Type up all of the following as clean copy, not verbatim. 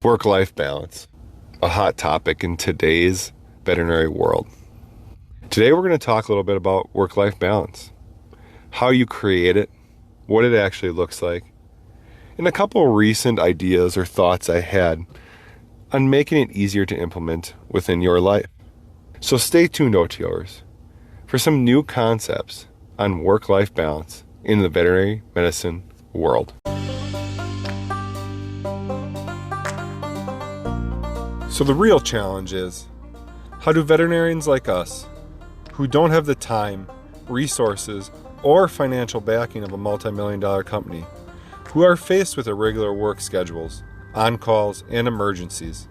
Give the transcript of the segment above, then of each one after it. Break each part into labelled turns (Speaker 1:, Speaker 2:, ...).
Speaker 1: Work-life balance, a hot topic in today's veterinary world. Today we're going to talk a little bit about work-life balance, how you create it, what it actually looks like, and a couple of recent ideas or thoughts I had on making it easier to implement within your life. So stay tuned, OTOers, for some new concepts on work-life balance in the veterinary medicine world. So the real challenge is, how do veterinarians like us, who don't have the time, resources, or financial backing of a multi-million-dollar company, who are faced with irregular work schedules, on-calls, and emergencies,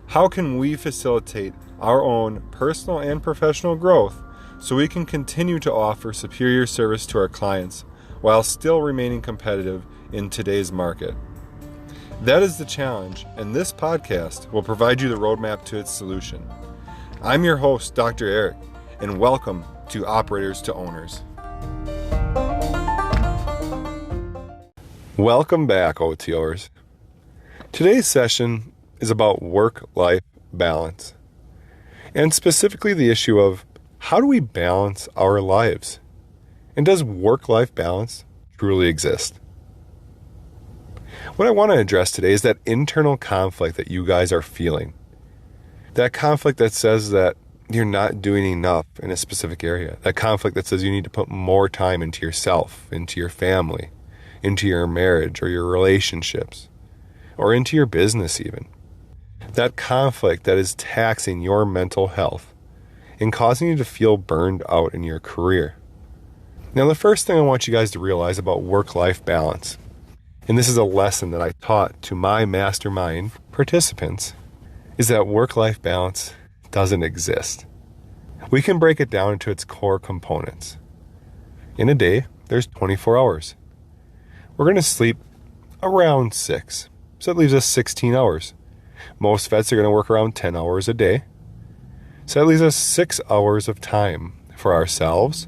Speaker 1: how can we facilitate our own personal and professional growth so we can continue to offer superior service to our clients while still remaining competitive in today's market? That is the challenge, and this podcast will provide you the roadmap to its solution. I'm your host, Dr. Eric, and welcome to Operators to Owners. Welcome back, OTOers. Today's session is about work-life balance, and specifically the issue of how do we balance our lives? And does work-life balance truly exist? What I want to address today is that internal conflict that you guys are feeling. That conflict that says that you're not doing enough in a specific area. That conflict that says you need to put more time into yourself, into your family, into your marriage or your relationships, or into your business even. That conflict that is taxing your mental health and causing you to feel burned out in your career. Now, the first thing I want you guys to realize about work-life balance, and this is a lesson that I taught to my mastermind participants, is that work-life balance doesn't exist. We can break it down into its core components. In a day, there's 24 hours. We're going to sleep around 6, so that leaves us 16 hours. Most vets are going to work around 10 hours a day, so that leaves us 6 hours of time for ourselves,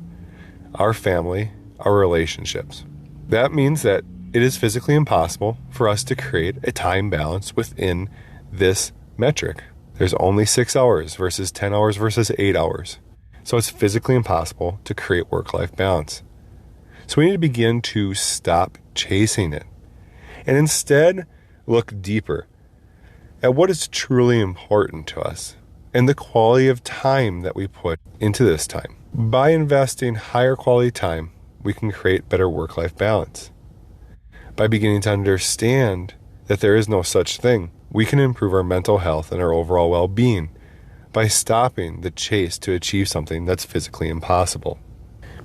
Speaker 1: our family, our relationships. That means that it is physically impossible for us to create a time balance within this metric. There's only 6 hours versus 10 hours versus 8 hours. So it's physically impossible to create work-life balance. So we need to begin to stop chasing it and instead look deeper at what is truly important to us and the quality of time that we put into this time. By investing higher quality time, we can create better work-life balance. By beginning to understand that there is no such thing, we can improve our mental health and our overall well-being by stopping the chase to achieve something that's physically impossible.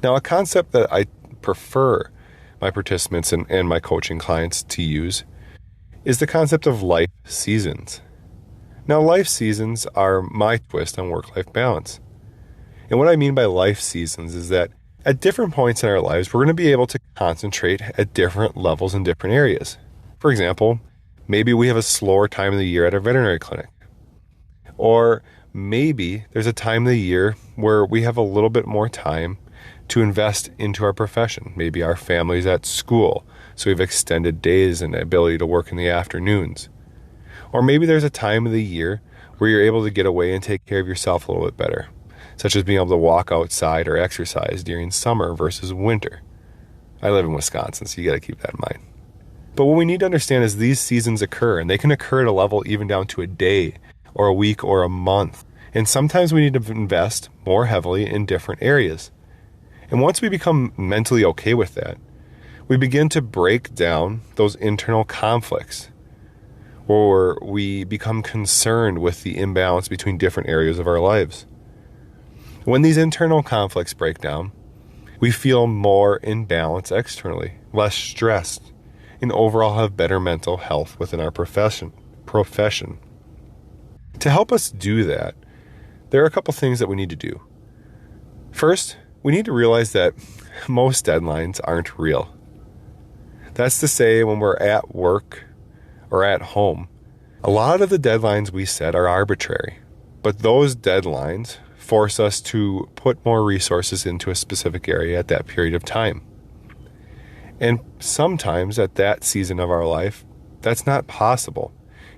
Speaker 1: Now, a concept that I prefer my participants and my coaching clients to use is the concept of life seasons. Now, life seasons are my twist on work-life balance. And what I mean by life seasons is that at different points in our lives, we're going to be able to concentrate at different levels in different areas. For example, maybe we have a slower time of the year at our veterinary clinic. Or maybe there's a time of the year where we have a little bit more time to invest into our profession. Maybe our family's at school, so we have extended days and the ability to work in the afternoons. Or maybe there's a time of the year where you're able to get away and take care of yourself a little bit better, such as being able to walk outside or exercise during summer versus winter. I live in Wisconsin, so you got to keep that in mind. But what we need to understand is these seasons occur, and they can occur at a level even down to a day or a week or a month. And sometimes we need to invest more heavily in different areas. And once we become mentally okay with that, we begin to break down those internal conflicts, or we become concerned with the imbalance between different areas of our lives. When these internal conflicts break down, we feel more in balance externally, less stressed, and overall have better mental health within our profession. To help us do that, there are a couple things that we need to do. First, we need to realize that most deadlines aren't real. That's to say, when we're at work or at home, a lot of the deadlines we set are arbitrary, but those deadlines force us to put more resources into a specific area at that period of time. And sometimes at that season of our life, that's not possible.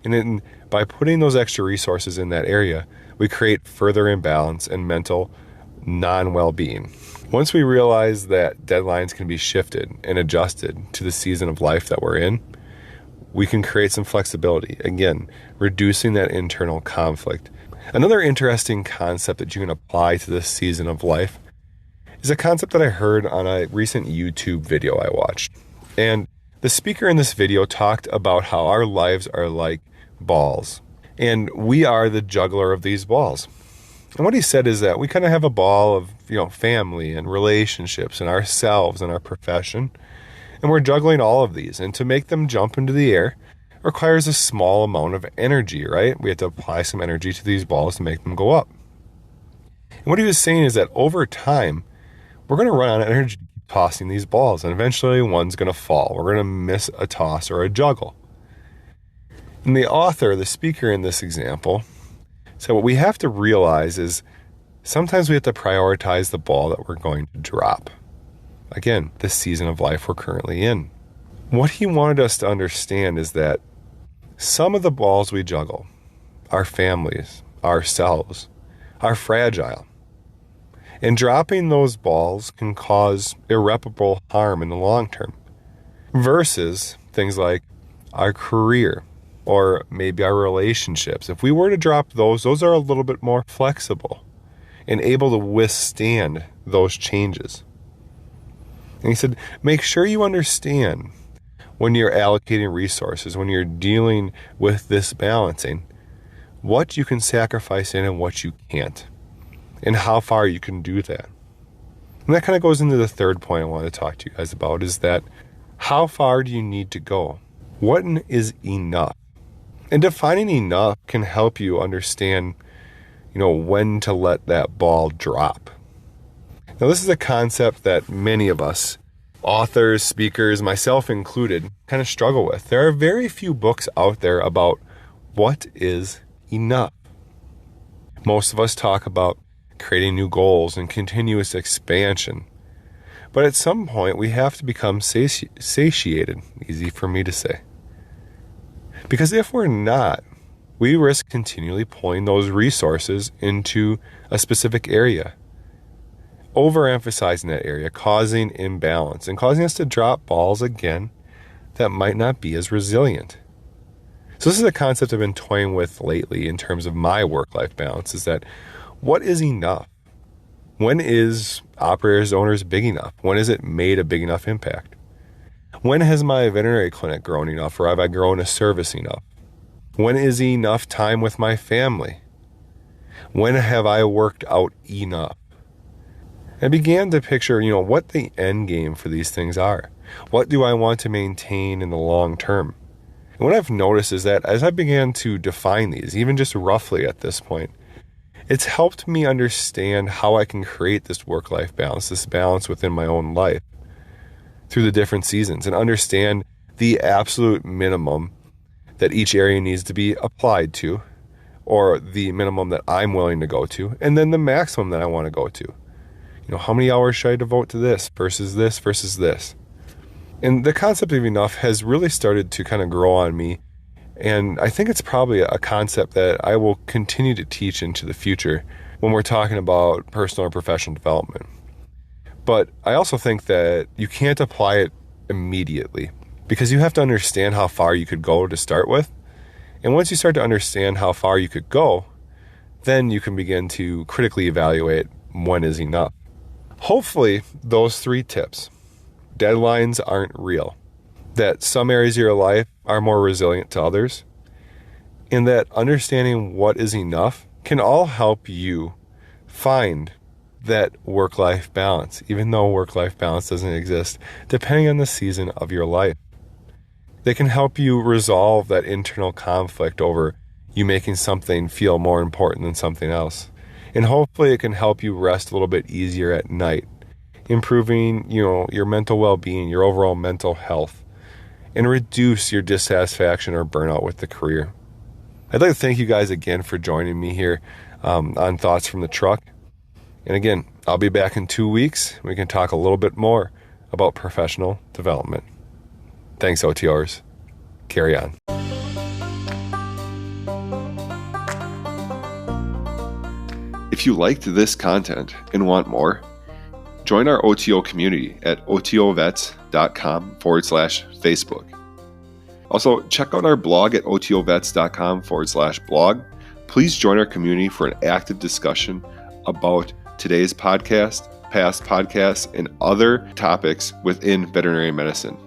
Speaker 1: And by putting those extra resources in that area, we create further imbalance and mental non-well-being. Once we realize that deadlines can be shifted and adjusted to the season of life that we're in, we can create some flexibility, again, reducing that internal conflict. Another interesting concept that you can apply to this season of life is a concept that I heard on a recent YouTube video I watched. And the speaker in this video talked about how our lives are like balls, and we are the juggler of these balls. And what he said is that we kind of have a ball of, family and relationships and ourselves and our profession, and we're juggling all of these. And to make them jump into the air requires a small amount of energy, right? We have to apply some energy to these balls to make them go up. And what he was saying is that over time, we're going to run out of energy to keep tossing these balls, and eventually one's going to fall. We're going to miss a toss or a juggle. And the author, the speaker in this example, said what we have to realize is sometimes we have to prioritize the ball that we're going to drop. Again, the season of life we're currently in. What he wanted us to understand is that some of the balls we juggle, our families, ourselves, are fragile. And dropping those balls can cause irreparable harm in the long term. Versus things like our career or maybe our relationships. If we were to drop those are a little bit more flexible and able to withstand those changes. And he said, make sure you understand when you're allocating resources, when you're dealing with this balancing, what you can sacrifice in and what you can't, and how far you can do that. And that kind of goes into the third point I want to talk to you guys about, is that how far do you need to go? What is enough? And defining enough can help you understand, when to let that ball drop. Now, this is a concept that many of us, authors, speakers, myself included, kind of struggle with. There are very few books out there about what is enough. Most of us talk about creating new goals and continuous expansion. But at some point, we have to become satiated. Easy for me to say. Because if we're not, we risk continually pulling those resources into a specific area, overemphasizing that area, causing imbalance, and causing us to drop balls again that might not be as resilient. So this is a concept I've been toying with lately in terms of my work-life balance, is that what is enough? When is operators owners big enough? When has it made a big enough impact? When has my veterinary clinic grown enough, or have I grown a service enough? When is enough time with my family? When have I worked out enough? I began to picture, what the end game for these things are. What do I want to maintain in the long term? And what I've noticed is that as I began to define these, even just roughly at this point, it's helped me understand how I can create this work-life balance, this balance within my own life through the different seasons, and understand the absolute minimum that each area needs to be applied to, or the minimum that I'm willing to go to, and then the maximum that I want to go to. How many hours should I devote to this versus this versus this? And the concept of enough has really started to kind of grow on me. And I think it's probably a concept that I will continue to teach into the future when we're talking about personal or professional development. But I also think that you can't apply it immediately, because you have to understand how far you could go to start with. And once you start to understand how far you could go, then you can begin to critically evaluate when is enough. Hopefully, those 3 tips, deadlines aren't real, that some areas of your life are more resilient to others, and that understanding what is enough can all help you find that work-life balance, even though work-life balance doesn't exist, depending on the season of your life. They can help you resolve that internal conflict over you making something feel more important than something else. And hopefully it can help you rest a little bit easier at night, improving, your mental well-being, your overall mental health, and reduce your dissatisfaction or burnout with the career. I'd like to thank you guys again for joining me here on Thoughts from the Truck. And again, I'll be back in 2 weeks. We can talk a little bit more about professional development. Thanks, OTRs. Carry on. If you liked this content and want more, join our OTO community at otovets.com/Facebook. Also, check out our blog at otovets.com/blog. Please join our community for an active discussion about today's podcast, past podcasts, and other topics within veterinary medicine.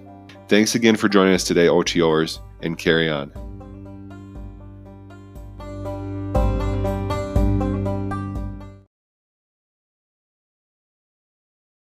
Speaker 1: Thanks again for joining us today, OTOers, and carry on.